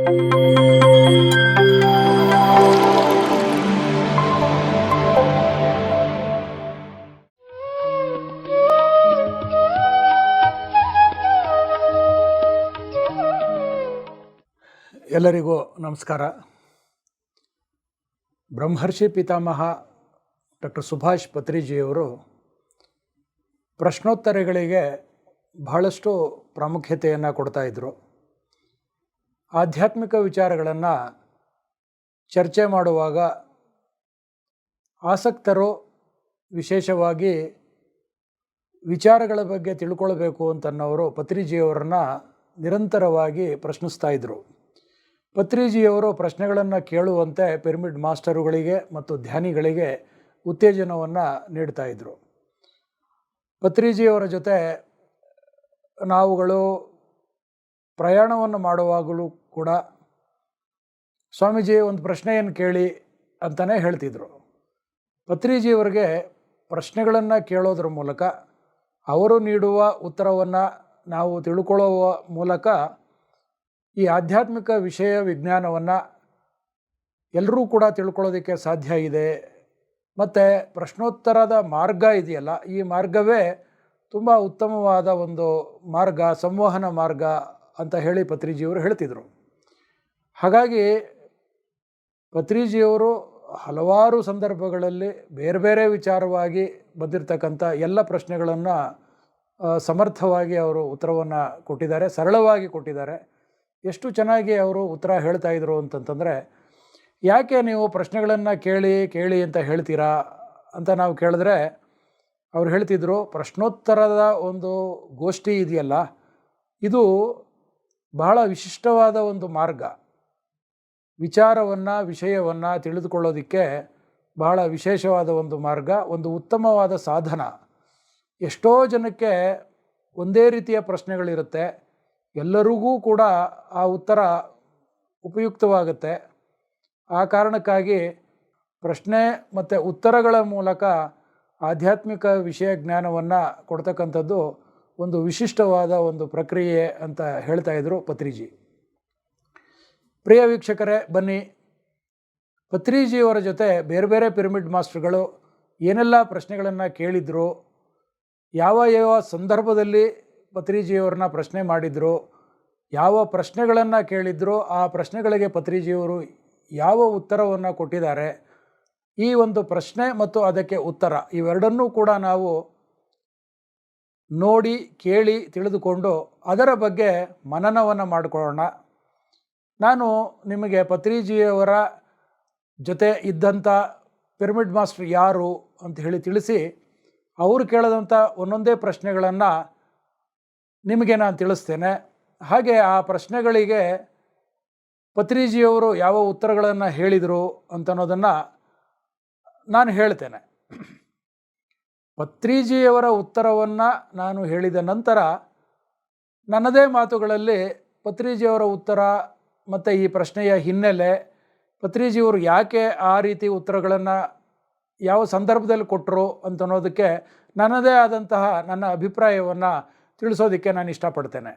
ಎಲ್ಲರಿಗೂ ನಮಸ್ಕಾರ. ಬ್ರಹ್ಮರ್ಷಿ ಪಿತಾಮಹ ಡಾಕ್ಟರ್ ಸುಭಾಷ್ ಪತ್ರಿಜಿಯವರು ಪ್ರಶ್ನೋತ್ತರಗಳಿಗೆ ಬಹಳಷ್ಟು ಪ್ರಾಮುಖ್ಯತೆಯನ್ನು ಕೊಡ್ತಾಯಿದ್ರು. ಆಧ್ಯಾತ್ಮಿಕ ವಿಚಾರಗಳನ್ನು ಚರ್ಚೆ ಮಾಡುವಾಗ ಆಸಕ್ತರು ವಿಶೇಷವಾಗಿ ವಿಚಾರಗಳ ಬಗ್ಗೆ ತಿಳ್ಕೊಳ್ಬೇಕು ಅಂತನ್ನೋರು ಪತ್ರಿಜಿಯವರನ್ನು ನಿರಂತರವಾಗಿ ಪ್ರಶ್ನಿಸ್ತಾ ಇದ್ದರು. ಪತ್ರಿಜಿಯವರು ಪ್ರಶ್ನೆಗಳನ್ನು ಕೇಳುವಂತೆ ಪಿರಮಿಡ್ ಮಾಸ್ಟರುಗಳಿಗೆ ಮತ್ತು ಧ್ಯಾನಿಗಳಿಗೆ ಉತ್ತೇಜನವನ್ನು ನೀಡ್ತಾಯಿದ್ರು. ಪತ್ರಿಜಿಯವರ ಜೊತೆ ನಾವುಗಳು ಪ್ರಯಾಣವನ್ನು ಮಾಡುವಾಗಲೂ ಕೂಡ ಸ್ವಾಮೀಜಿ ಒಂದು ಪ್ರಶ್ನೆಯನ್ನು ಕೇಳಿ ಅಂತಲೇ ಹೇಳ್ತಿದ್ರು. ಪತ್ರಿಜಿಯವರಿಗೆ ಪ್ರಶ್ನೆಗಳನ್ನು ಕೇಳೋದ್ರ ಮೂಲಕ ಅವರು ನೀಡುವ ಉತ್ತರವನ್ನು ನಾವು ತಿಳ್ಕೊಳ್ಳುವ ಮೂಲಕ ಈ ಆಧ್ಯಾತ್ಮಿಕ ವಿಷಯ ವಿಜ್ಞಾನವನ್ನು ಎಲ್ಲರೂ ಕೂಡ ತಿಳ್ಕೊಳ್ಳೋದಕ್ಕೆ ಸಾಧ್ಯ ಇದೆ. ಮತ್ತು ಪ್ರಶ್ನೋತ್ತರದ ಮಾರ್ಗ ಇದೆಯಲ್ಲ, ಈ ಮಾರ್ಗವೇ ತುಂಬ ಉತ್ತಮವಾದ ಒಂದು ಮಾರ್ಗ, ಸಂವಹನ ಮಾರ್ಗ ಅಂತ ಹೇಳಿ ಪತ್ರಿಜಿಯವರು ಹೇಳ್ತಿದ್ರು. ಹಾಗಾಗಿ ಪತ್ರಿಜಿಯವರು ಹಲವಾರು ಸಂದರ್ಭಗಳಲ್ಲಿ ಬೇರೆ ಬೇರೆ ವಿಚಾರವಾಗಿ ಬಂದಿರತಕ್ಕಂಥ ಎಲ್ಲ ಪ್ರಶ್ನೆಗಳನ್ನು ಸಮರ್ಥವಾಗಿ ಅವರು ಉತ್ತರವನ್ನು ಕೊಟ್ಟಿದ್ದಾರೆ, ಸರಳವಾಗಿ ಕೊಟ್ಟಿದ್ದಾರೆ. ಎಷ್ಟು ಚೆನ್ನಾಗಿ ಅವರು ಉತ್ತರ ಹೇಳ್ತಾ ಇದ್ರು ಅಂತಂತಂದರೆ, ಯಾಕೆ ನೀವು ಪ್ರಶ್ನೆಗಳನ್ನು ಕೇಳಿ ಅಂತ ಹೇಳ್ತೀರಾ ಅಂತ ನಾವು ಕೇಳಿದ್ರೆ ಅವ್ರು ಹೇಳ್ತಿದ್ರು, ಪ್ರಶ್ನೋತ್ತರದ ಒಂದು ಗೋಷ್ಠಿ ಇದೆಯಲ್ಲ, ಇದು ಬಹಳ ವಿಶಿಷ್ಟವಾದ ಒಂದು ಮಾರ್ಗ. ವಿಚಾರವನ್ನು ವಿಷಯವನ್ನು ತಿಳಿದುಕೊಳ್ಳೋದಕ್ಕೆ ಬಹಳ ವಿಶೇಷವಾದ ಒಂದು ಮಾರ್ಗ, ಒಂದು ಉತ್ತಮವಾದ ಸಾಧನ. ಎಷ್ಟೋ ಜನಕ್ಕೆ ಒಂದೇ ರೀತಿಯ ಪ್ರಶ್ನೆಗಳಿರುತ್ತೆ, ಎಲ್ಲರಿಗೂ ಕೂಡ ಆ ಉತ್ತರ ಉಪಯುಕ್ತವಾಗುತ್ತೆ. ಆ ಕಾರಣಕ್ಕಾಗಿ ಪ್ರಶ್ನೆ ಮತ್ತು ಉತ್ತರಗಳ ಮೂಲಕ ಆಧ್ಯಾತ್ಮಿಕ ವಿಷಯ ಜ್ಞಾನವನ್ನು ಕೊಡ್ತಕ್ಕಂಥದ್ದು ಒಂದು ವಿಶಿಷ್ಟವಾದ ಒಂದು ಪ್ರಕ್ರಿಯೆ ಅಂತ ಹೇಳ್ತಾ ಇದ್ರು ಪತ್ರಿಜಿ. ಪ್ರಿಯ ವೀಕ್ಷಕರೇ, ಬನ್ನಿ ಪತ್ರಿಜಿಯವರ ಜೊತೆ ಬೇರೆ ಬೇರೆ ಪಿರಮಿಡ್ ಮಾಸ್ಟರ್ಗಳು ಏನೆಲ್ಲ ಪ್ರಶ್ನೆಗಳನ್ನು ಕೇಳಿದ್ರು, ಯಾವ ಸಂದರ್ಭದಲ್ಲಿ ಪತ್ರಿಜಿಯವರನ್ನ ಪ್ರಶ್ನೆ ಮಾಡಿದ್ರು, ಯಾವ ಪ್ರಶ್ನೆಗಳನ್ನು ಕೇಳಿದ್ರು, ಆ ಪ್ರಶ್ನೆಗಳಿಗೆ ಪತ್ರಿಜಿಯವರು ಯಾವ ಉತ್ತರವನ್ನು ಕೊಟ್ಟಿದ್ದಾರೆ, ಈ ಒಂದು ಪ್ರಶ್ನೆ ಮತ್ತು ಅದಕ್ಕೆ ಉತ್ತರ ಇವೆರಡನ್ನೂ ಕೂಡ ನಾವು ನೋಡಿ ಕೇಳಿ ತಿಳಿದುಕೊಂಡು ಅದರ ಬಗ್ಗೆ ಮನನವನ್ನು ಮಾಡಿಕೊಳ್ಳೋಣ. ನಾನು ನಿಮಗೆ ಪತ್ರಿಜಿಯವರ ಜೊತೆ ಇದ್ದಂಥ ಪಿರಮಿಡ್ ಮಾಸ್ಟರ್ ಯಾರು ಅಂತ ಹೇಳಿ ತಿಳಿಸಿ, ಅವರು ಕೇಳಿದಂಥ ಒಂದೊಂದೇ ಪ್ರಶ್ನೆಗಳನ್ನು ನಿಮಗೆ ನಾನು ತಿಳಿಸ್ತೇನೆ. ಹಾಗೆ ಆ ಪ್ರಶ್ನೆಗಳಿಗೆ ಪತ್ರಿಜಿಯವರು ಯಾವ ಉತ್ತರಗಳನ್ನು ಹೇಳಿದರು ಅಂತನ್ನೋದನ್ನು ನಾನು ಹೇಳ್ತೇನೆ. ಪತ್ರಿಜಿಯವರ ಉತ್ತರವನ್ನು ನಾನು ಹೇಳಿದ ನಂತರ ನನ್ನದೇ ಮಾತುಗಳಲ್ಲಿ ಪತ್ರಿಜಿಯವರ ಉತ್ತರ ಮತ್ತು ಈ ಪ್ರಶ್ನೆಯ ಹಿನ್ನೆಲೆ, ಪತ್ರಿಜಿಯವರು ಯಾಕೆ ಆ ರೀತಿ ಉತ್ತರಗಳನ್ನು ಯಾವ ಸಂದರ್ಭದಲ್ಲಿ ಕೊಟ್ಟರು ಅಂತನ್ನೋದಕ್ಕೆ ನನ್ನದೇ ಆದಂತಹ ನನ್ನ ಅಭಿಪ್ರಾಯವನ್ನು ತಿಳಿಸೋದಕ್ಕೆ ನಾನು ಇಷ್ಟಪಡ್ತೇನೆ.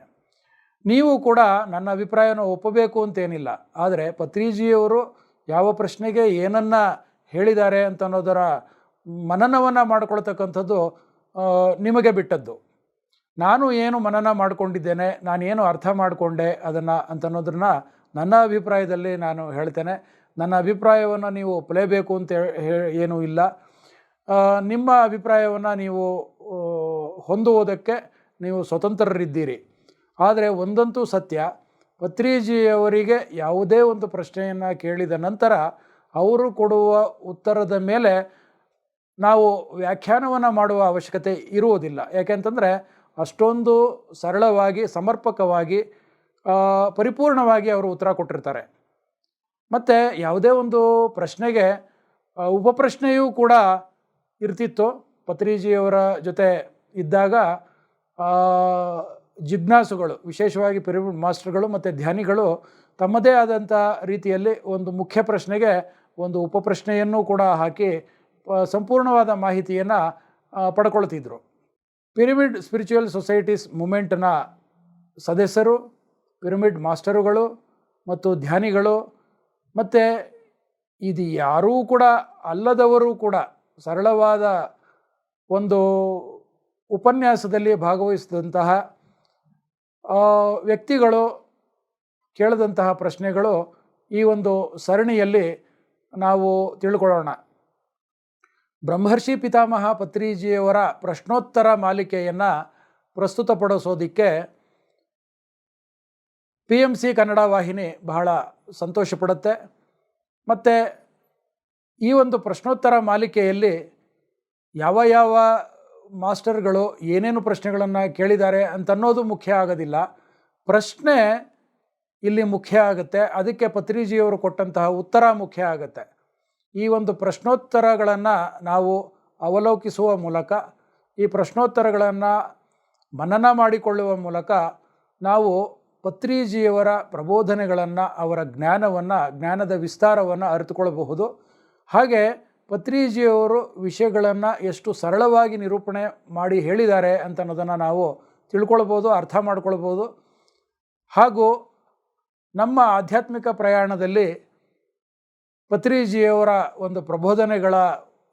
ನೀವು ಕೂಡ ನನ್ನ ಅಭಿಪ್ರಾಯನ ಒಪ್ಪಬೇಕು ಅಂತೇನಿಲ್ಲ, ಆದರೆ ಪತ್ರಿಜಿಯವರು ಯಾವ ಪ್ರಶ್ನೆಗೆ ಏನನ್ನು ಹೇಳಿದ್ದಾರೆ ಅಂತನ್ನೋದರ ಮನನವನ್ನು ಮಾಡಿಕೊಳ್ತಕ್ಕಂಥದ್ದು ನಿಮಗೆ ಬಿಟ್ಟದ್ದು. ನಾನು ಏನು ಮನನ ಮಾಡಿಕೊಂಡಿದ್ದೇನೆ, ನಾನೇನು ಅರ್ಥ ಮಾಡಿಕೊಂಡೆ ಅದನ್ನು ಅಂತನ್ನೋದನ್ನ ನನ್ನ ಅಭಿಪ್ರಾಯದಲ್ಲಿ ನಾನು ಹೇಳ್ತೇನೆ. ನನ್ನ ಅಭಿಪ್ರಾಯವನ್ನು ನೀವು ಒಪ್ಪಲೇಬೇಕು ಅಂತ ಏನೂ ಇಲ್ಲ. ನಿಮ್ಮ ಅಭಿಪ್ರಾಯವನ್ನು ನೀವು ಹೊಂದುವುದಕ್ಕೆ ನೀವು ಸ್ವತಂತ್ರರಿದ್ದೀರಿ. ಆದರೆ ಒಂದಂತೂ ಸತ್ಯ, ಪತ್ರಿಜಿಯವರಿಗೆ ಯಾವುದೇ ಒಂದು ಪ್ರಶ್ನೆಯನ್ನು ಕೇಳಿದ ನಂತರ ಅವರು ಕೊಡುವ ಉತ್ತರದ ಮೇಲೆ ನಾವು ವ್ಯಾಖ್ಯಾನವನ್ನು ಮಾಡುವ ಅವಶ್ಯಕತೆ ಇರುವುದಿಲ್ಲ. ಯಾಕೆಂತಂದರೆ ಅಷ್ಟೊಂದು ಸರಳವಾಗಿ, ಸಮರ್ಪಕವಾಗಿ, ಪರಿಪೂರ್ಣವಾಗಿ ಅವರು ಉತ್ತರ ಕೊಟ್ಟಿರ್ತಾರೆ. ಮತ್ತು ಯಾವುದೇ ಒಂದು ಪ್ರಶ್ನೆಗೆ ಉಪಪ್ರಶ್ನೆಯೂ ಕೂಡ ಇರ್ತಿತ್ತು. ಪತ್ರಿಜಿಯವರ ಜೊತೆ ಇದ್ದಾಗ ಜಿಜ್ಞಾಸುಗಳು, ವಿಶೇಷವಾಗಿ ಪಿರಮಿಡ್ ಮಾಸ್ಟರ್ಗಳು ಮತ್ತು ಧ್ಯಾನಿಗಳು ತಮ್ಮದೇ ಆದಂಥ ರೀತಿಯಲ್ಲಿ ಒಂದು ಮುಖ್ಯ ಪ್ರಶ್ನೆಗೆ ಒಂದು ಉಪಪ್ರಶ್ನೆಯನ್ನು ಕೂಡ ಹಾಕಿ ಸಂಪೂರ್ಣವಾದ ಮಾಹಿತಿಯನ್ನು ಪಡ್ಕೊಳ್ತಿದ್ರು. ಪಿರಮಿಡ್ ಸ್ಪಿರಿಚುವಲ್ ಸೊಸೈಟೀಸ್ ಮೂಮೆಂಟ್ನ ಸದಸ್ಯರು, ಪಿರಮಿಡ್ ಮಾಸ್ಟರುಗಳು ಮತ್ತು ಧ್ಯಾನಿಗಳು ಮತ್ತು ಇದು ಯಾರೂ ಕೂಡ ಅಲ್ಲದವರು ಕೂಡ ಸರಳವಾದ ಒಂದು ಉಪನ್ಯಾಸದಲ್ಲಿ ಭಾಗವಹಿಸಿದಂತಹ ವ್ಯಕ್ತಿಗಳು ಕೇಳಿದಂತಹ ಪ್ರಶ್ನೆಗಳು ಈ ಒಂದು ಸರಣಿಯಲ್ಲಿ ನಾವು ತಿಳ್ಕೊಳ್ಳೋಣ. ಬ್ರಹ್ಮರ್ಷಿ ಪಿತಾಮಹ ಪತ್ರಿಜಿಯವರ ಪ್ರಶ್ನೋತ್ತರ ಮಾಲಿಕೆಯನ್ನು ಪ್ರಸ್ತುತಪಡಿಸೋದಕ್ಕೆ PMC ಕನ್ನಡ ವಾಹಿನಿ ಬಹಳ ಸಂತೋಷ ಪಡುತ್ತೆ. ಮತ್ತು ಈ ಒಂದು ಪ್ರಶ್ನೋತ್ತರ ಮಾಲಿಕೆಯಲ್ಲಿ ಯಾವ ಯಾವ ಮಾಸ್ಟರ್ಗಳು ಏನೇನು ಪ್ರಶ್ನೆಗಳನ್ನು ಕೇಳಿದ್ದಾರೆ ಅಂತನ್ನೋದು ಮುಖ್ಯ ಆಗೋದಿಲ್ಲ, ಪ್ರಶ್ನೆ ಇಲ್ಲಿ ಮುಖ್ಯ ಆಗುತ್ತೆ. ಅದಕ್ಕೆ ಪತ್ರಿಜಿಯವರು ಕೊಟ್ಟಂತಹ ಉತ್ತರ ಮುಖ್ಯ ಆಗುತ್ತೆ. ಈ ಒಂದು ಪ್ರಶ್ನೋತ್ತರಗಳನ್ನು ನಾವು ಅವಲೋಕಿಸುವ ಮೂಲಕ, ಈ ಪ್ರಶ್ನೋತ್ತರಗಳನ್ನು ಮನನ ಮಾಡಿಕೊಳ್ಳುವ ಮೂಲಕ ನಾವು ಪತ್ರಿಜಿಯವರ ಪ್ರಬೋಧನೆಗಳನ್ನು, ಅವರ ಜ್ಞಾನದ ವಿಸ್ತಾರವನ್ನು ಅರಿತುಕೊಳ್ಳಬಹುದು. ಹಾಗೆ ಪತ್ರಿಜಿಯವರು ವಿಷಯಗಳನ್ನು ಎಷ್ಟು ಸರಳವಾಗಿ ನಿರೂಪಣೆ ಮಾಡಿ ಹೇಳಿದ್ದಾರೆ ಅಂತ ಅನ್ನೋದನ್ನು ನಾವು ತಿಳ್ಕೊಳ್ಬೋದು, ಅರ್ಥ ಮಾಡ್ಕೊಳ್ಬೋದು. ಹಾಗೂ ನಮ್ಮ ಆಧ್ಯಾತ್ಮಿಕ ಪ್ರಯಾಣದಲ್ಲಿ ಪತ್ರಿಜಿಯವರ ಒಂದು ಪ್ರಬೋಧನೆಗಳ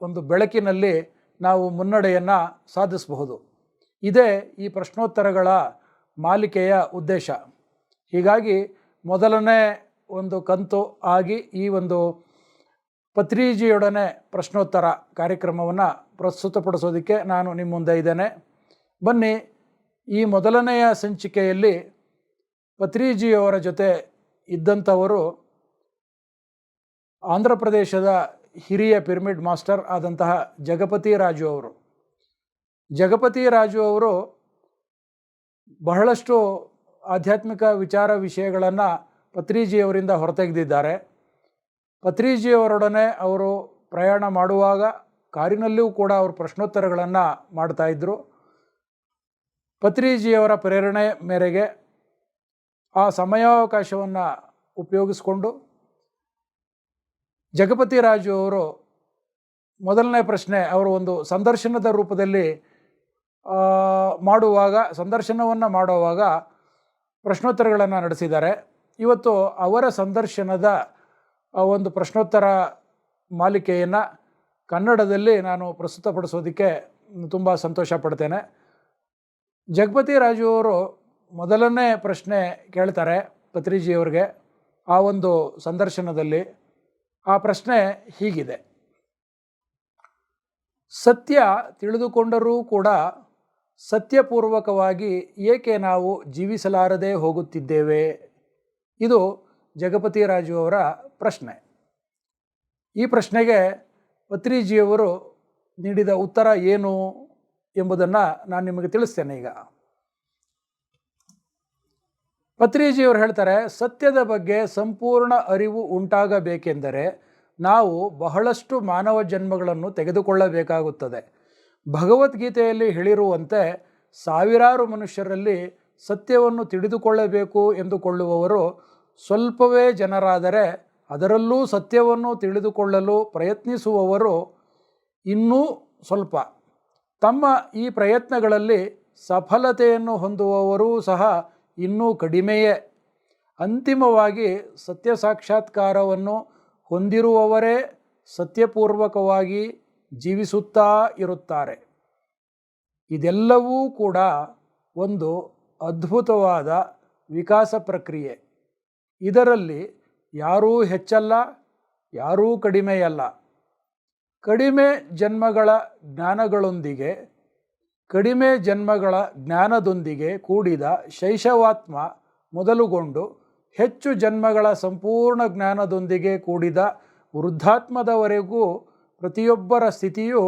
ಒಂದು ಬೆಳಕಿನಲ್ಲಿ ನಾವು ಮುನ್ನಡೆಯನ್ನು ಸಾಧಿಸಬಹುದು. ಇದೇ ಈ ಪ್ರಶ್ನೋತ್ತರಗಳ ಮಾಲಿಕೆಯ ಉದ್ದೇಶ. ಹೀಗಾಗಿ ಮೊದಲನೇ ಒಂದು ಕಂತು ಆಗಿ ಈ ಒಂದು ಪತ್ರಿಜಿಯೊಡನೆ ಪ್ರಶ್ನೋತ್ತರ ಕಾರ್ಯಕ್ರಮವನ್ನು ಪ್ರಸ್ತುತಪಡಿಸೋದಕ್ಕೆ ನಾನು ನಿಮ್ಮ ಮುಂದೆ ಇದ್ದೇನೆ. ಬನ್ನಿ, ಈ ಮೊದಲನೆಯ ಸಂಚಿಕೆಯಲ್ಲಿ ಪತ್ರಿಜಿಯವರ ಜೊತೆ ಇದ್ದಂಥವರು ಆಂಧ್ರ ಪ್ರದೇಶದ ಹಿರಿಯ ಪಿರಮಿಡ್ ಮಾಸ್ಟರ್ ಆದಂತಹ ಜಗಪತಿ ರಾಜು ಅವರು. ಜಗಪತಿ ರಾಜು ಅವರು ಬಹಳಷ್ಟು ಆಧ್ಯಾತ್ಮಿಕ ವಿಷಯಗಳನ್ನು ಪತ್ರಿಜಿಯವರಿಂದ ಹೊರತೆಗೆದಿದ್ದಾರೆ. ಪತ್ರಿಜಿಯವರೊಡನೆ ಅವರು ಪ್ರಯಾಣ ಮಾಡುವಾಗ ಕಾರಿನಲ್ಲಿಯೂ ಕೂಡ ಅವರು ಪ್ರಶ್ನೋತ್ತರಗಳನ್ನು ಮಾಡ್ತಾಯಿದ್ರು. ಪತ್ರಿಜಿಯವರ ಪ್ರೇರಣೆ ಮೇರೆಗೆ ಆ ಸಮಯಾವಕಾಶವನ್ನು ಉಪಯೋಗಿಸಿಕೊಂಡು ಜಗಪತಿ ರಾಜು ಅವರು ಮೊದಲನೇ ಪ್ರಶ್ನೆ ಅವರು ಒಂದು ಸಂದರ್ಶನದ ರೂಪದಲ್ಲಿ ಸಂದರ್ಶನವನ್ನು ಮಾಡುವಾಗ ಪ್ರಶ್ನೋತ್ತರಗಳನ್ನು ನಡೆಸಿದ್ದಾರೆ. ಇವತ್ತು ಅವರ ಸಂದರ್ಶನದ ಒಂದು ಪ್ರಶ್ನೋತ್ತರ ಮಾಲಿಕೆಯನ್ನು ಕನ್ನಡದಲ್ಲಿ ನಾನು ಪ್ರಸ್ತುತಪಡಿಸೋದಕ್ಕೆ ತುಂಬ ಸಂತೋಷ ಪಡ್ತೇನೆ. ಜಗಪತಿ ರಾಜು ಅವರು ಮೊದಲನೇ ಪ್ರಶ್ನೆ ಕೇಳ್ತಾರೆ ಪತ್ರಿಜಿಯವರಿಗೆ ಆ ಒಂದು ಸಂದರ್ಶನದಲ್ಲಿ. ಆ ಪ್ರಶ್ನೆ ಹೀಗಿದೆ: ಸತ್ಯ ತಿಳಿದುಕೊಂಡರೂ ಕೂಡ ಸತ್ಯಪೂರ್ವಕವಾಗಿ ಏಕೆ ನಾವು ಜೀವಿಸಲಾರದೆ ಹೋಗುತ್ತಿದ್ದೇವೆ? ಇದು ಜಗಪತಿ ರಾಜು ಅವರ ಪ್ರಶ್ನೆ. ಈ ಪ್ರಶ್ನೆಗೆ ಪತ್ರಿಜಿಯವರು ನೀಡಿದ ಉತ್ತರ ಏನು ಎಂಬುದನ್ನು ನಾನು ನಿಮಗೆ ತಿಳಿಸ್ತೇನೆ. ಈಗ ಪತ್ರಿಜಿಯವರು ಹೇಳ್ತಾರೆ, ಸತ್ಯದ ಬಗ್ಗೆ ಸಂಪೂರ್ಣ ಅರಿವು ಉಂಟಾಗಬೇಕೆಂದರೆ ನಾವು ಬಹಳಷ್ಟು ಮಾನವ ಜನ್ಮಗಳನ್ನು ತೆಗೆದುಕೊಳ್ಳಬೇಕಾಗುತ್ತದೆ. ಭಗವದ್ಗೀತೆಯಲ್ಲಿ ಹೇಳಿರುವಂತೆ ಸಾವಿರಾರು ಮನುಷ್ಯರಲ್ಲಿ ಸತ್ಯವನ್ನು ತಿಳಿದುಕೊಳ್ಳಬೇಕು ಎಂದುಕೊಳ್ಳುವವರು ಸ್ವಲ್ಪವೇ ಜನರಾದರೆ, ಅದರಲ್ಲೂ ಸತ್ಯವನ್ನು ತಿಳಿದುಕೊಳ್ಳಲು ಪ್ರಯತ್ನಿಸುವವರು ಇನ್ನೂ ಸ್ವಲ್ಪ. ತಮ್ಮ ಈ ಪ್ರಯತ್ನಗಳಲ್ಲಿ ಸಫಲತೆಯನ್ನು ಹೊಂದುವವರೂ ಸಹ ಇನ್ನೂ ಕಡಿಮೆಯೇ. ಅಂತಿಮವಾಗಿ ಸತ್ಯ ಸಾಕ್ಷಾತ್ಕಾರವನ್ನು ಹೊಂದಿರುವವರೇ ಸತ್ಯಪೂರ್ವಕವಾಗಿ ಜೀವಿಸುತ್ತಾ ಇರುತ್ತಾರೆ. ಇದೆಲ್ಲವೂ ಕೂಡ ಒಂದು ಅದ್ಭುತವಾದ ವಿಕಾಸ ಪ್ರಕ್ರಿಯೆ. ಇದರಲ್ಲಿ ಯಾರೂ ಹೆಚ್ಚಲ್ಲ, ಯಾರೂ ಕಡಿಮೆಯಲ್ಲ. ಕಡಿಮೆ ಜನ್ಮಗಳ ಜ್ಞಾನದೊಂದಿಗೆ ಕೂಡಿದ ಶೈಶವಾತ್ಮ ಮೊದಲುಗೊಂಡು ಹೆಚ್ಚು ಜನ್ಮಗಳ ಸಂಪೂರ್ಣ ಜ್ಞಾನದೊಂದಿಗೆ ಕೂಡಿದ ವೃದ್ಧಾತ್ಮದವರೆಗೂ ಪ್ರತಿಯೊಬ್ಬರ ಸ್ಥಿತಿಯು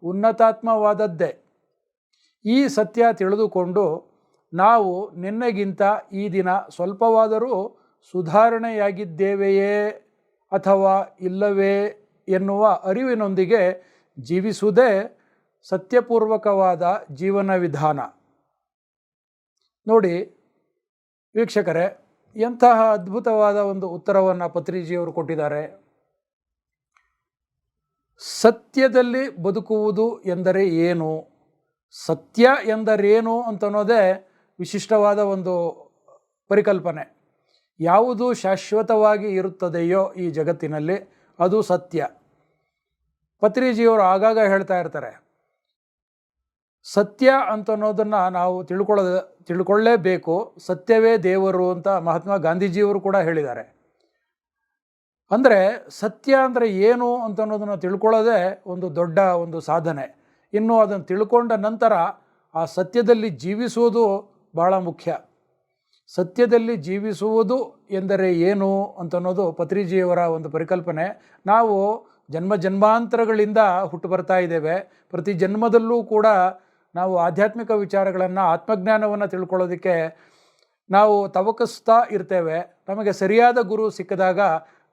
ಉನ್ನತಾತ್ಮವಾದದ್ದೇ. ಈ ಸತ್ಯ ತಿಳಿದುಕೊಂಡು ನಾವು ನಿನ್ನೆಗಿಂತ ಈ ದಿನ ಸ್ವಲ್ಪವಾದರೂ ಸುಧಾರಣೆಯಾಗಿದ್ದೇವೆಯೇ ಅಥವಾ ಇಲ್ಲವೇ ಎನ್ನುವ ಅರಿವಿನೊಂದಿಗೆ ಜೀವಿಸುವುದೇ ಸತ್ಯಪೂರ್ವಕವಾದ ಜೀವನ ವಿಧಾನ. ನೋಡಿ ವೀಕ್ಷಕರೇ, ಎಂತಹ ಅದ್ಭುತವಾದ ಒಂದು ಉತ್ತರವನ್ನು ಪತ್ರಿಜಿಯವರು ಕೊಟ್ಟಿದ್ದಾರೆ. ಸತ್ಯದಲ್ಲಿ ಬದುಕುವುದು ಎಂದರೆ ಏನು, ಸತ್ಯ ಎಂದರೇನು ಅಂತನ್ನೋದೇ ವಿಶಿಷ್ಟವಾದ ಒಂದು ಪರಿಕಲ್ಪನೆ. ಯಾವುದು ಶಾಶ್ವತವಾಗಿ ಇರುತ್ತದೆಯೋ ಈ ಜಗತ್ತಿನಲ್ಲಿ ಅದು ಸತ್ಯ. ಪತ್ರಿಜಿಯವರು ಆಗಾಗ ಹೇಳ್ತಾ ಇರ್ತಾರೆ, ಸತ್ಯ ಅಂತನ್ನೋದನ್ನು ನಾವು ತಿಳ್ಕೊಳ್ಳೇಬೇಕು, ಸತ್ಯವೇ ದೇವರು ಅಂತ ಮಹಾತ್ಮ ಗಾಂಧೀಜಿಯವರು ಕೂಡ ಹೇಳಿದ್ದಾರೆ. ಅಂದರೆ ಸತ್ಯ ಅಂದರೆ ಏನು ಅಂತನ್ನೋದನ್ನು ತಿಳ್ಕೊಳ್ಳೋದೇ ಒಂದು ದೊಡ್ಡ ಒಂದು ಸಾಧನೆ. ಇನ್ನು ಅದನ್ನು ತಿಳ್ಕೊಂಡ ನಂತರ ಆ ಸತ್ಯದಲ್ಲಿ ಜೀವಿಸುವುದು ಭಾಳ ಮುಖ್ಯ. ಸತ್ಯದಲ್ಲಿ ಜೀವಿಸುವುದು ಎಂದರೆ ಏನು ಅಂತನ್ನೋದು ಪತ್ರಿಜಿಯವರ ಒಂದು ಪರಿಕಲ್ಪನೆ. ನಾವು ಜನ್ಮಾಂತರಗಳಿಂದ ಹುಟ್ಟು ಬರ್ತಾ ಇದ್ದೇವೆ. ಪ್ರತಿ ಜನ್ಮದಲ್ಲೂ ಕೂಡ ನಾವು ಆಧ್ಯಾತ್ಮಿಕ ವಿಚಾರಗಳನ್ನು, ಆತ್ಮಜ್ಞಾನವನ್ನು ತಿಳ್ಕೊಳ್ಳೋದಕ್ಕೆ ನಾವು ತವಕಿಸ್ತಾ ಇರ್ತೇವೆ. ನಮಗೆ ಸರಿಯಾದ ಗುರು ಸಿಕ್ಕಿದಾಗ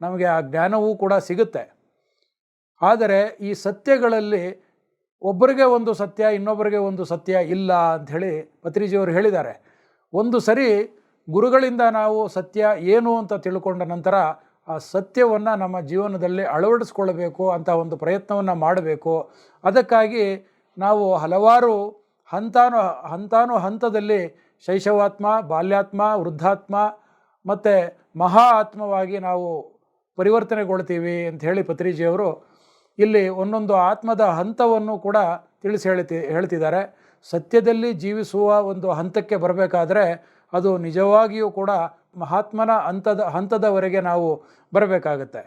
ನಮಗೆ ಆ ಜ್ಞಾನವೂ ಕೂಡ ಸಿಗುತ್ತೆ. ಆದರೆ ಈ ಸತ್ಯಗಳಲ್ಲಿ ಒಬ್ಬರಿಗೆ ಒಂದು ಸತ್ಯ, ಇನ್ನೊಬ್ಬರಿಗೆ ಒಂದು ಸತ್ಯ ಇಲ್ಲ ಅಂಥೇಳಿ ಪತ್ರಿಜಿಯವರು ಹೇಳಿದ್ದಾರೆ. ಒಂದು ಸರಿ ಗುರುಗಳಿಂದ ನಾವು ಸತ್ಯ ಏನು ಅಂತ ತಿಳ್ಕೊಂಡ ನಂತರ ಆ ಸತ್ಯವನ್ನು ನಮ್ಮ ಜೀವನದಲ್ಲಿ ಅಳವಡಿಸ್ಕೊಳ್ಬೇಕು ಅಂತ ಒಂದು ಪ್ರಯತ್ನವನ್ನು ಮಾಡಬೇಕು. ಅದಕ್ಕಾಗಿ ನಾವು ಹಲವಾರು ಹಂತದಲ್ಲಿ ಶೈಶವಾತ್ಮ, ಬಾಲ್ಯಾತ್ಮ, ವೃದ್ಧಾತ್ಮ ಮತ್ತು ಮಹಾ ಆತ್ಮವಾಗಿ ನಾವು ಪರಿವರ್ತನೆಗೊಳ್ತೀವಿ ಅಂಥೇಳಿ ಪತ್ರಿಜಿಯವರು ಇಲ್ಲಿ ಒಂದೊಂದು ಆತ್ಮದ ಹಂತವನ್ನು ಕೂಡ ಹೇಳ್ತಿದ್ದಾರೆ. ಸತ್ಯದಲ್ಲಿ ಜೀವಿಸುವ ಒಂದು ಹಂತಕ್ಕೆ ಬರಬೇಕಾದ್ರೆ ಅದು ನಿಜವಾಗಿಯೂ ಕೂಡ ಮಹಾತ್ಮನ ಹಂತದವರೆಗೆ ನಾವು ಬರಬೇಕಾಗತ್ತೆ.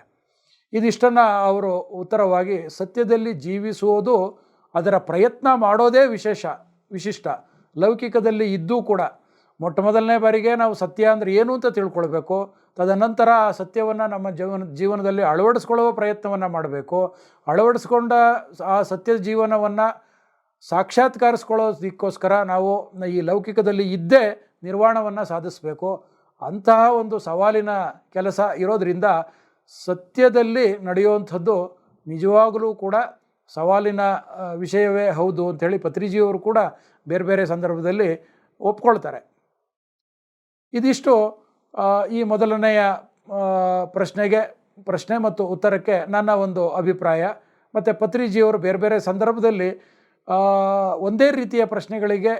ಇದಿಷ್ಟನ್ನು ಅವರು ಉತ್ತರವಾಗಿ, ಸತ್ಯದಲ್ಲಿ ಜೀವಿಸುವುದು ಅದರ ಪ್ರಯತ್ನ ಮಾಡೋದೇ ವಿಶಿಷ್ಟ. ಲೌಕಿಕದಲ್ಲಿ ಇದ್ದೂ ಕೂಡ ಮೊದಲನೇ ಬಾರಿಗೆ ನಾವು ಸತ್ಯ ಅಂದರೆ ಏನು ಅಂತ ತಿಳ್ಕೊಳ್ಬೇಕು. ತದನಂತರ ಆ ಸತ್ಯವನ್ನು ನಮ್ಮ ಜೀವನದಲ್ಲಿ ಅಳವಡಿಸ್ಕೊಳ್ಳುವ ಪ್ರಯತ್ನವನ್ನು ಮಾಡಬೇಕು. ಅಳವಡಿಸ್ಕೊಂಡ ಆ ಸತ್ಯದ ಜೀವನವನ್ನು ಸಾಕ್ಷಾತ್ಕರಿಸ್ಕೊಳ್ಳೋದಕ್ಕೋಸ್ಕರ ನಾವು ಈ ಲೌಕಿಕದಲ್ಲಿ ಇದ್ದೇ ನಿರ್ವಾಣವನ್ನು ಸಾಧಿಸಬೇಕು. ಅಂತಹ ಒಂದು ಸವಾಲಿನ ಕೆಲಸ ಇರೋದರಿಂದ ಸತ್ಯದಲ್ಲಿ ನಡೆಯುವಂಥದ್ದು ನಿಜವಾಗಲೂ ಕೂಡ ಸವಾಲಿನ ವಿಷಯವೇ ಹೌದು ಅಂಥೇಳಿ ಪತ್ರಿಜಿಯವರು ಕೂಡ ಬೇರೆ ಬೇರೆ ಸಂದರ್ಭದಲ್ಲಿ ಒಪ್ಕೊಳ್ತಾರೆ. ಇದಿಷ್ಟು ಈ ಮೊದಲನೆಯ ಪ್ರಶ್ನೆ ಮತ್ತು ಉತ್ತರಕ್ಕೆ ನನ್ನ ಒಂದು ಅಭಿಪ್ರಾಯ. ಮತ್ತು ಪತ್ರಿಜಿಯವರು ಬೇರೆ ಬೇರೆ ಸಂದರ್ಭದಲ್ಲಿ ಒಂದೇ ರೀತಿಯ ಪ್ರಶ್ನೆಗಳಿಗೆ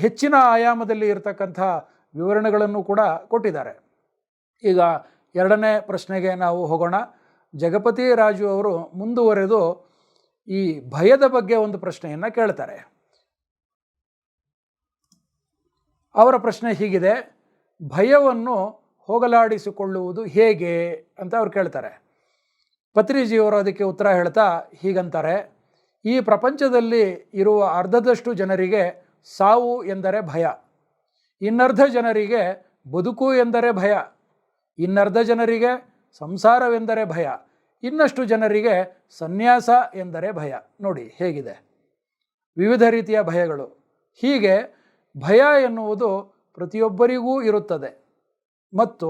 ಹೆಚ್ಚಿನ ಆಯಾಮದಲ್ಲಿ ಇರತಕ್ಕಂಥ ವಿವರಣೆಗಳನ್ನು ಕೂಡ ಕೊಟ್ಟಿದ್ದಾರೆ. ಈಗ ಎರಡನೇ ಪ್ರಶ್ನೆಗೆ ನಾವು ಹೋಗೋಣ. ಜಗಪತಿ ರಾಜು ಅವರು ಮುಂದುವರೆದು ಈ ಭಯದ ಬಗ್ಗೆ ಒಂದು ಪ್ರಶ್ನೆಯನ್ನು ಕೇಳ್ತಾರೆ. ಅವರ ಪ್ರಶ್ನೆ ಹೀಗಿದೆ, ಭಯವನ್ನು ಹೋಗಲಾಡಿಸಿಕೊಳ್ಳುವುದು ಹೇಗೆ ಅಂತ ಅವ್ರು ಕೇಳ್ತಾರೆ. ಪತ್ರಿಜಿಯವರು ಅದಕ್ಕೆ ಉತ್ತರ ಹೇಳ್ತಾ ಹೀಗಂತಾರೆ, ಈ ಪ್ರಪಂಚದಲ್ಲಿ ಇರುವ ಅರ್ಧದಷ್ಟು ಜನರಿಗೆ ಸಾವು ಎಂದರೆ ಭಯ, ಇನ್ನರ್ಧ ಜನರಿಗೆ ಬದುಕು ಎಂದರೆ ಭಯ, ಇನ್ನರ್ಧ ಜನರಿಗೆ ಸಂಸಾರವೆಂದರೆ ಭಯ, ಇನ್ನಷ್ಟು ಜನರಿಗೆ ಸನ್ಯಾಸ ಎಂದರೆ ಭಯ. ನೋಡಿ ಹೇಗಿದೆ, ವಿವಿಧ ರೀತಿಯ ಭಯಗಳು. ಹೀಗೆ ಭಯ ಎನ್ನುವುದು ಪ್ರತಿಯೊಬ್ಬರಿಗೂ ಇರುತ್ತದೆ ಮತ್ತು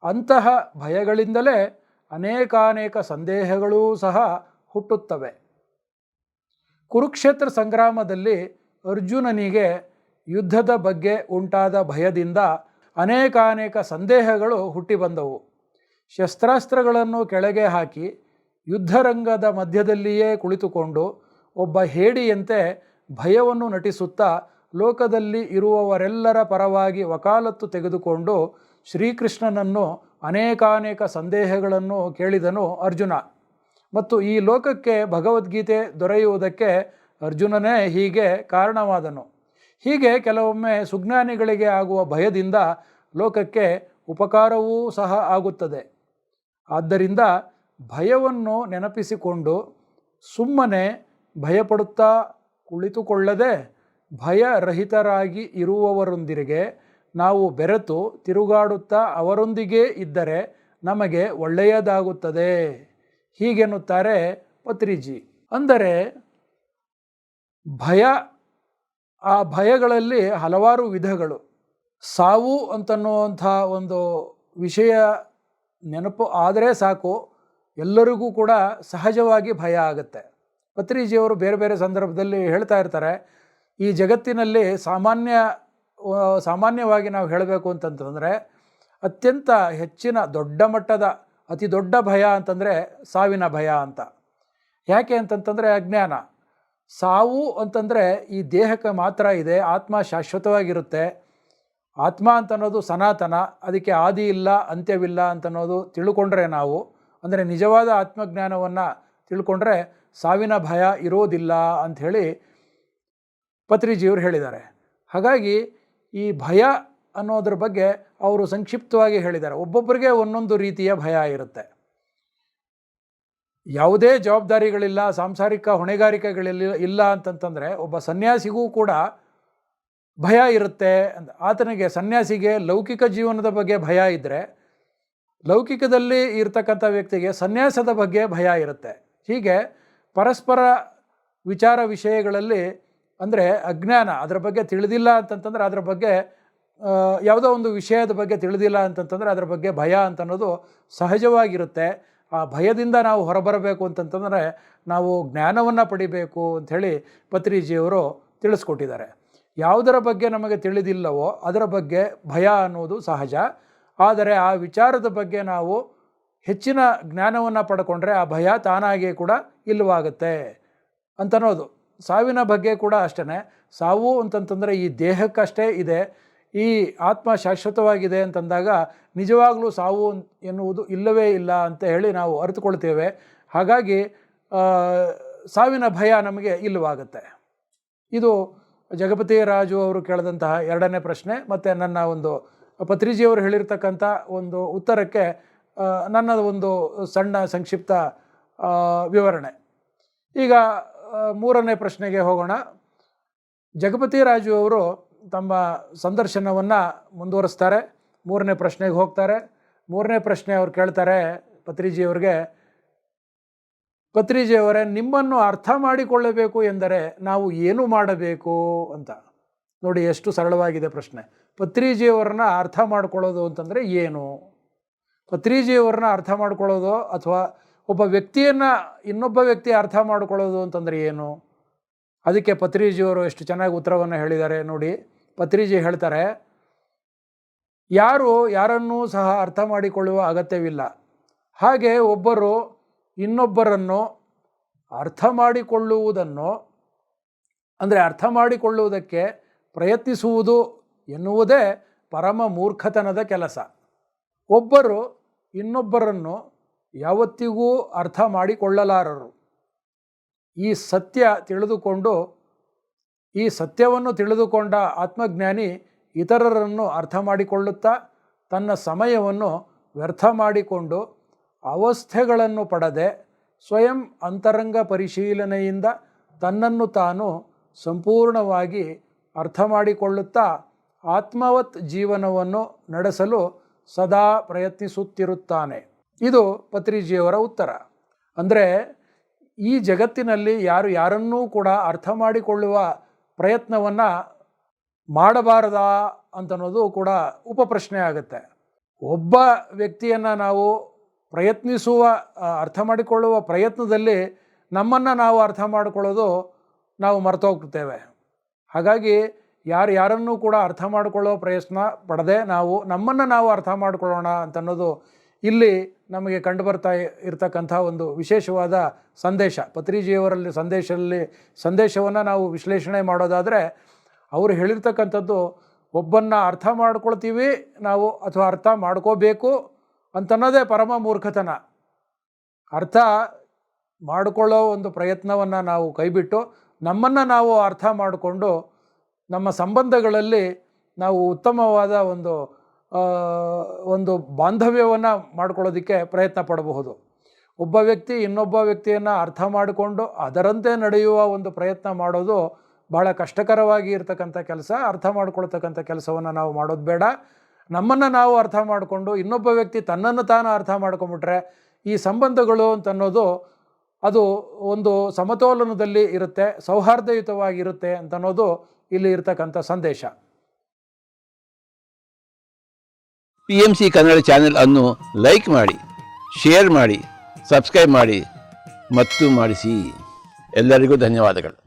ಅಂತಹ ಭಯಗಳಿಂದಲೇ ಅನೇಕಾನೇಕ ಸಂದೇಹಗಳೂ ಸಹ ಹುಟ್ಟುತ್ತವೆ. ಕುರುಕ್ಷೇತ್ರ ಸಂಗ್ರಾಮದಲ್ಲಿ ಅರ್ಜುನನಿಗೆ ಯುದ್ಧದ ಬಗ್ಗೆ ಉಂಟಾದ ಭಯದಿಂದ ಅನೇಕಾನೇಕ ಸಂದೇಹಗಳು ಹುಟ್ಟಿ ಬಂದವು. ಶಸ್ತ್ರಾಸ್ತ್ರಗಳನ್ನು ಕೆಳಗೆ ಹಾಕಿ ಯುದ್ಧರಂಗದ ಮಧ್ಯದಲ್ಲಿಯೇ ಕುಳಿತುಕೊಂಡು ಒಬ್ಬ ಹೇಡಿಯಂತೆ ಭಯವನ್ನು ನಟಿಸುತ್ತಾ ಲೋಕದಲ್ಲಿ ಇರುವವರೆಲ್ಲರ ಪರವಾಗಿ ವಕಾಲತ್ತು ತೆಗೆದುಕೊಂಡು ಶ್ರೀಕೃಷ್ಣನನ್ನು ಅನೇಕಾನೇಕ ಸಂದೇಹಗಳನ್ನು ಕೇಳಿದನು ಅರ್ಜುನ. ಮತ್ತು ಈ ಲೋಕಕ್ಕೆ ಭಗವದ್ಗೀತೆ ದೊರೆಯುವುದಕ್ಕೆ ಅರ್ಜುನನೇ ಹೀಗೆ ಕಾರಣವಾದನು. ಹೀಗೆ ಕೆಲವೊಮ್ಮೆ ಸುಜ್ಞಾನಿಗಳಿಗೆ ಆಗುವ ಭಯದಿಂದ ಲೋಕಕ್ಕೆ ಉಪಕಾರವೂ ಸಹ ಆಗುತ್ತದೆ. ಆದ್ದರಿಂದ ಭಯವನ್ನು ನೆನಪಿಸಿಕೊಂಡು ಸುಮ್ಮನೆ ಭಯಪಡುತ್ತಾ ಕುಳಿತುಕೊಳ್ಳದೆ ಭಯರಹಿತರಾಗಿ ಇರುವವರೊಂದಿಗೆ ನಾವು ಬೆರೆತು ತಿರುಗಾಡುತ್ತಾ ಅವರೊಂದಿಗೆ ಇದ್ದರೆ ನಮಗೆ ಒಳ್ಳೆಯದಾಗುತ್ತದೆ ಹೀಗೆನ್ನುತ್ತಾರೆ ಪತ್ರಿಜಿ. ಅಂದರೆ ಆ ಭಯಗಳಲ್ಲಿ ಹಲವಾರು ವಿಧಗಳು. ಸಾವು ಅಂತನ್ನುವಂಥ ಒಂದು ವಿಷಯ ನೆನಪು ಆದರೆ ಸಾಕು, ಎಲ್ಲರಿಗೂ ಕೂಡ ಸಹಜವಾಗಿ ಭಯ ಆಗುತ್ತೆ. ಪತ್ರಿಜಿಯವರು ಬೇರೆ ಬೇರೆ ಸಂದರ್ಭದಲ್ಲಿ ಹೇಳ್ತಾ ಇರ್ತಾರೆ, ಈ ಜಗತ್ತಿನಲ್ಲಿ ಸಾಮಾನ್ಯವಾಗಿ ನಾವು ಹೇಳಬೇಕು ಅಂತಂತಂದರೆ ಅತ್ಯಂತ ಹೆಚ್ಚಿನ ದೊಡ್ಡ ಮಟ್ಟದ ಅತಿ ದೊಡ್ಡ ಭಯ ಅಂತಂದರೆ ಸಾವಿನ ಭಯ ಅಂತ. ಯಾಕೆ ಅಂತಂತಂದರೆ ಅಜ್ಞಾನ. ಸಾವು ಅಂತಂದರೆ ಈ ದೇಹಕ್ಕೆ ಮಾತ್ರ ಇದೆ, ಆತ್ಮ ಶಾಶ್ವತವಾಗಿರುತ್ತೆ. ಆತ್ಮ ಅಂತನ್ನೋದು ಸನಾತನ, ಅದಕ್ಕೆ ಆದಿ ಇಲ್ಲ ಅಂತ್ಯವಿಲ್ಲ ಅಂತನ್ನೋದು ತಿಳ್ಕೊಂಡ್ರೆ ನಾವು, ಅಂದರೆ ನಿಜವಾದ ಆತ್ಮಜ್ಞಾನವನ್ನು ತಿಳ್ಕೊಂಡ್ರೆ ಸಾವಿನ ಭಯ ಇರೋದಿಲ್ಲ ಅಂಥೇಳಿ ಪತ್ರಿಜಿಯವರು ಹೇಳಿದ್ದಾರೆ. ಹಾಗಾಗಿ ಈ ಭಯ ಅನ್ನೋದ್ರ ಬಗ್ಗೆ ಅವರು ಸಂಕ್ಷಿಪ್ತವಾಗಿ ಹೇಳಿದ್ದಾರೆ. ಒಬ್ಬೊಬ್ಬರಿಗೆ ಒಂದೊಂದು ರೀತಿಯ ಭಯ ಇರುತ್ತೆ. ಯಾವುದೇ ಜವಾಬ್ದಾರಿಗಳಿಲ್ಲ, ಸಾಂಸಾರಿಕ ಹೊಣೆಗಾರಿಕೆಗಳಿಲ್ಲ ಅಂತಂತಂದರೆ ಒಬ್ಬ ಸನ್ಯಾಸಿಗೂ ಕೂಡ ಭಯ ಇರುತ್ತೆ ಅಂತ. ಆತನಿಗೆ, ಸನ್ಯಾಸಿಗೆ ಲೌಕಿಕ ಜೀವನದ ಬಗ್ಗೆ ಭಯ ಇದ್ದರೆ, ಲೌಕಿಕದಲ್ಲಿ ಇರ್ತಕ್ಕಂಥ ವ್ಯಕ್ತಿಗೆ ಸನ್ಯಾಸದ ಬಗ್ಗೆ ಭಯ ಇರುತ್ತೆ. ಹೀಗೆ ಪರಸ್ಪರ ವಿಚಾರ ವಿಷಯಗಳಲ್ಲಿ, ಅಂದರೆ ಅಜ್ಞಾನ, ಅದರ ಬಗ್ಗೆ ತಿಳಿದಿಲ್ಲ ಅಂತಂತಂದರೆ, ಅದರ ಬಗ್ಗೆ ಯಾವುದೋ ಒಂದು ವಿಷಯದ ಬಗ್ಗೆ ತಿಳಿದಿಲ್ಲ ಅಂತಂತಂದರೆ ಅದರ ಬಗ್ಗೆ ಭಯ ಅಂತನ್ನೋದು ಸಹಜವಾಗಿರುತ್ತೆ. ಆ ಭಯದಿಂದ ನಾವು ಹೊರಬರಬೇಕು ಅಂತಂತಂದರೆ ನಾವು ಜ್ಞಾನವನ್ನು ಪಡಿಬೇಕು ಅಂಥೇಳಿ ಪತ್ರಿಜಿಯವರು ತಿಳಿಸ್ಕೊಟ್ಟಿದ್ದಾರೆ. ಯಾವುದರ ಬಗ್ಗೆ ನಮಗೆ ತಿಳಿದಿಲ್ಲವೋ ಅದರ ಬಗ್ಗೆ ಭಯ ಅನ್ನೋದು ಸಹಜ. ಆದರೆ ಆ ವಿಚಾರದ ಬಗ್ಗೆ ನಾವು ಹೆಚ್ಚಿನ ಜ್ಞಾನವನ್ನು ಪಡ್ಕೊಂಡ್ರೆ ಆ ಭಯ ತಾನಾಗಿಯೇ ಕೂಡ ಇಲ್ಲವಾಗುತ್ತೆ ಅಂತನ್ನೋದು. ಸಾವಿನ ಬಗ್ಗೆ ಕೂಡ ಅಷ್ಟೇ. ಸಾವು ಅಂತಂತಂದರೆ ಈ ದೇಹಕ್ಕಷ್ಟೇ ಇದೆ, ಈ ಆತ್ಮ ಶಾಶ್ವತವಾಗಿದೆ ಅಂತಂದಾಗ ನಿಜವಾಗಲೂ ಸಾವು ಎನ್ನುವುದು ಇಲ್ಲವೇ ಇಲ್ಲ ಅಂತ ಹೇಳಿ ನಾವು ಅರಿತುಕೊಳ್ತೇವೆ. ಹಾಗಾಗಿ ಸಾವಿನ ಭಯ ನಮಗೆ ಇಲ್ಲವಾಗುತ್ತೆ. ಇದು ಜಗಪತಿ ರಾಜು ಅವರು ಕೇಳಿದಂತಹ ಎರಡನೇ ಪ್ರಶ್ನೆ. ಮತ್ತು ನನ್ನ ಒಂದು ಪತ್ರಿಜಿಯವರು ಹೇಳಿರ್ತಕ್ಕಂಥ ಒಂದು ಉತ್ತರಕ್ಕೆ ನನ್ನ ಒಂದು ಸಣ್ಣ ಸಂಕ್ಷಿಪ್ತ ವಿವರಣೆ. ಈಗ ಮೂರನೇ ಪ್ರಶ್ನೆಗೆ ಹೋಗೋಣ. ಜಗಪತಿ ರಾಜು ಅವರು ತಮ್ಮ ಸಂದರ್ಶನವನ್ನು ಮುಂದುವರಿಸ್ತಾರೆ. ಮೂರನೇ ಪ್ರಶ್ನೆಗೆ ಹೋಗ್ತಾರೆ. ಮೂರನೇ ಪ್ರಶ್ನೆ ಅವ್ರು ಕೇಳ್ತಾರೆ ಪತ್ರಿಜಿಯವ್ರಿಗೆ, ಪತ್ರಿಜಿಯವರೇ, ನಿಮ್ಮನ್ನು ಅರ್ಥ ಮಾಡಿಕೊಳ್ಳಬೇಕು ಎಂದರೆ ನಾವು ಏನು ಮಾಡಬೇಕು ಅಂತ. ನೋಡಿ ಎಷ್ಟು ಸರಳವಾಗಿದೆ ಪ್ರಶ್ನೆ. ಪತ್ರಿಜಿಯವರನ್ನ ಅರ್ಥ ಮಾಡ್ಕೊಳ್ಳೋದು ಅಂತಂದರೆ ಏನು? ಪತ್ರಿಜಿಯವರನ್ನ ಅರ್ಥ ಮಾಡ್ಕೊಳ್ಳೋದು ಅಥವಾ ಒಬ್ಬ ವ್ಯಕ್ತಿಯನ್ನು ಇನ್ನೊಬ್ಬ ವ್ಯಕ್ತಿ ಅರ್ಥ ಮಾಡ್ಕೊಳ್ಳೋದು ಅಂತಂದರೆ ಏನು? ಅದಕ್ಕೆ ಪತ್ರಿಜಿಯವರು ಎಷ್ಟು ಚೆನ್ನಾಗಿ ಉತ್ತರವನ್ನು ಹೇಳಿದ್ದಾರೆ ನೋಡಿ. ಪತ್ರಿಜಿ ಹೇಳ್ತಾರೆ, ಯಾರು ಯಾರನ್ನೂ ಸಹ ಅರ್ಥ ಮಾಡಿಕೊಳ್ಳುವ ಅಗತ್ಯವಿಲ್ಲ. ಹಾಗೆ ಒಬ್ಬರು ಇನ್ನೊಬ್ಬರನ್ನು ಅರ್ಥ ಮಾಡಿಕೊಳ್ಳುವುದನ್ನು, ಅಂದರೆ ಅರ್ಥ ಮಾಡಿಕೊಳ್ಳುವುದಕ್ಕೆ ಪ್ರಯತ್ನಿಸುವುದು ಎನ್ನುವುದೇ ಪರಮ ಮೂರ್ಖತನದ ಕೆಲಸ. ಒಬ್ಬರು ಇನ್ನೊಬ್ಬರನ್ನು ಯಾವತ್ತಿಗೂ ಅರ್ಥ ಮಾಡಿಕೊಳ್ಳಲಾರರು. ಈ ಸತ್ಯವನ್ನು ತಿಳಿದುಕೊಂಡ ಆತ್ಮಜ್ಞಾನಿ ಇತರರನ್ನು ಅರ್ಥ ಮಾಡಿಕೊಳ್ಳುತ್ತಾ ತನ್ನ ಸಮಯವನ್ನು ವ್ಯರ್ಥ ಮಾಡಿಕೊಂಡು ಅವಸ್ಥೆಗಳನ್ನು ಪಡದೆ ಸ್ವಯಂ ಅಂತರಂಗ ಪರಿಶೀಲನೆಯಿಂದ ತನ್ನನ್ನು ತಾನು ಸಂಪೂರ್ಣವಾಗಿ ಅರ್ಥ ಮಾಡಿಕೊಳ್ಳುತ್ತಾ ಆತ್ಮವತ್ ಜೀವನವನ್ನು ನಡೆಸಲು ಸದಾ ಪ್ರಯತ್ನಿಸುತ್ತಿರುತ್ತಾನೆ. ಇದು ಪತ್ರಿಜಿಯವರ ಉತ್ತರ. ಅಂದರೆ ಈ ಜಗತ್ತಿನಲ್ಲಿ ಯಾರನ್ನೂ ಕೂಡ ಅರ್ಥ ಮಾಡಿಕೊಳ್ಳುವ ಪ್ರಯತ್ನವನ್ನು ಮಾಡಬಾರದಾ ಅಂತನ್ನೋದು ಕೂಡ ಉಪಪ್ರಶ್ನೆ ಆಗುತ್ತೆ. ಒಬ್ಬ ವ್ಯಕ್ತಿಯನ್ನು ನಾವು ಅರ್ಥ ಮಾಡಿಕೊಳ್ಳುವ ಪ್ರಯತ್ನದಲ್ಲಿ ನಮ್ಮನ್ನು ನಾವು ಅರ್ಥ ಮಾಡಿಕೊಳ್ಳೋದು ನಾವು ಮರ್ತೋಗ್ತೇವೆ. ಹಾಗಾಗಿ ಯಾರನ್ನೂ ಕೂಡ ಅರ್ಥ ಮಾಡಿಕೊಳ್ಳೋ ಪ್ರಯತ್ನ ಪಡದೆ ನಮ್ಮನ್ನು ನಾವು ಅರ್ಥ ಮಾಡಿಕೊಳ್ಳೋಣ ಅಂತನ್ನೋದು ಇಲ್ಲಿ ನಮಗೆ ಕಂಡುಬರ್ತಾ ಇರತಕ್ಕಂಥ ಒಂದು ವಿಶೇಷವಾದ ಸಂದೇಶ. ಪತ್ರಿಜಿಯವರಲ್ಲಿ ಸಂದೇಶವನ್ನು ನಾವು ವಿಶ್ಲೇಷಣೆ ಮಾಡೋದಾದರೆ ಅವರು ಹೇಳಿರ್ತಕ್ಕಂಥದ್ದು, ಒಬ್ಬನ್ನು ಅರ್ಥ ಮಾಡ್ಕೊಳ್ತೀವಿ ನಾವು ಅಥವಾ ಅರ್ಥ ಮಾಡ್ಕೋಬೇಕು ಅಂತನ್ನೋದೇ ಪರಮ ಮೂರ್ಖತನ. ಅರ್ಥ ಮಾಡಿಕೊಳ್ಳೋ ಒಂದು ಪ್ರಯತ್ನವನ್ನು ನಾವು ಕೈಬಿಟ್ಟು ನಮ್ಮನ್ನು ನಾವು ಅರ್ಥ ಮಾಡಿಕೊಂಡು ನಮ್ಮ ಸಂಬಂಧಗಳಲ್ಲಿ ನಾವು ಉತ್ತಮವಾದ ಒಂದು ಬಾಂಧವ್ಯವನ್ನು ಮಾಡ್ಕೊಳ್ಳೋದಕ್ಕೆ ಪ್ರಯತ್ನ ಪಡಬಹುದು. ಒಬ್ಬ ವ್ಯಕ್ತಿ ಇನ್ನೊಬ್ಬ ವ್ಯಕ್ತಿಯನ್ನು ಅರ್ಥ ಮಾಡಿಕೊಂಡು ಅದರಂತೆ ನಡೆಯುವ ಒಂದು ಪ್ರಯತ್ನ ಮಾಡೋದು ಬಹಳ ಕಷ್ಟಕರವಾಗಿ ಇರತಕ್ಕಂಥ ಕೆಲಸ. ಅರ್ಥ ಮಾಡ್ಕೊಳ್ತಕ್ಕಂಥ ಕೆಲಸವನ್ನು ನಾವು ಮಾಡೋದು ಬೇಡ. ನಮ್ಮನ್ನು ನಾವು ಅರ್ಥ ಮಾಡಿಕೊಂಡು ಇನ್ನೊಬ್ಬ ವ್ಯಕ್ತಿ ತನ್ನನ್ನು ತಾನು ಅರ್ಥ ಮಾಡ್ಕೊಂಬಿಟ್ರೆ ಈ ಸಂಬಂಧಗಳು ಅಂತನ್ನೋದು ಅದು ಒಂದು ಸಮತೋಲನದಲ್ಲಿ ಇರುತ್ತೆ, ಸೌಹಾರ್ದಯುತವಾಗಿರುತ್ತೆ ಅಂತನ್ನೋದು ಇಲ್ಲಿ ಇರ್ತಕ್ಕಂಥ ಸಂದೇಶ. PMC ಕನ್ನಡ ಚಾನೆಲ್ ಅನ್ನು ಲೈಕ್ ಮಾಡಿ, ಶೇರ್ ಮಾಡಿ, ಸಬ್ಸ್ಕ್ರೈಬ್ ಮಾಡಿ ಮತ್ತು ಮಾಡಿಸಿ. ಎಲ್ಲರಿಗೂ ಧನ್ಯವಾದಗಳು.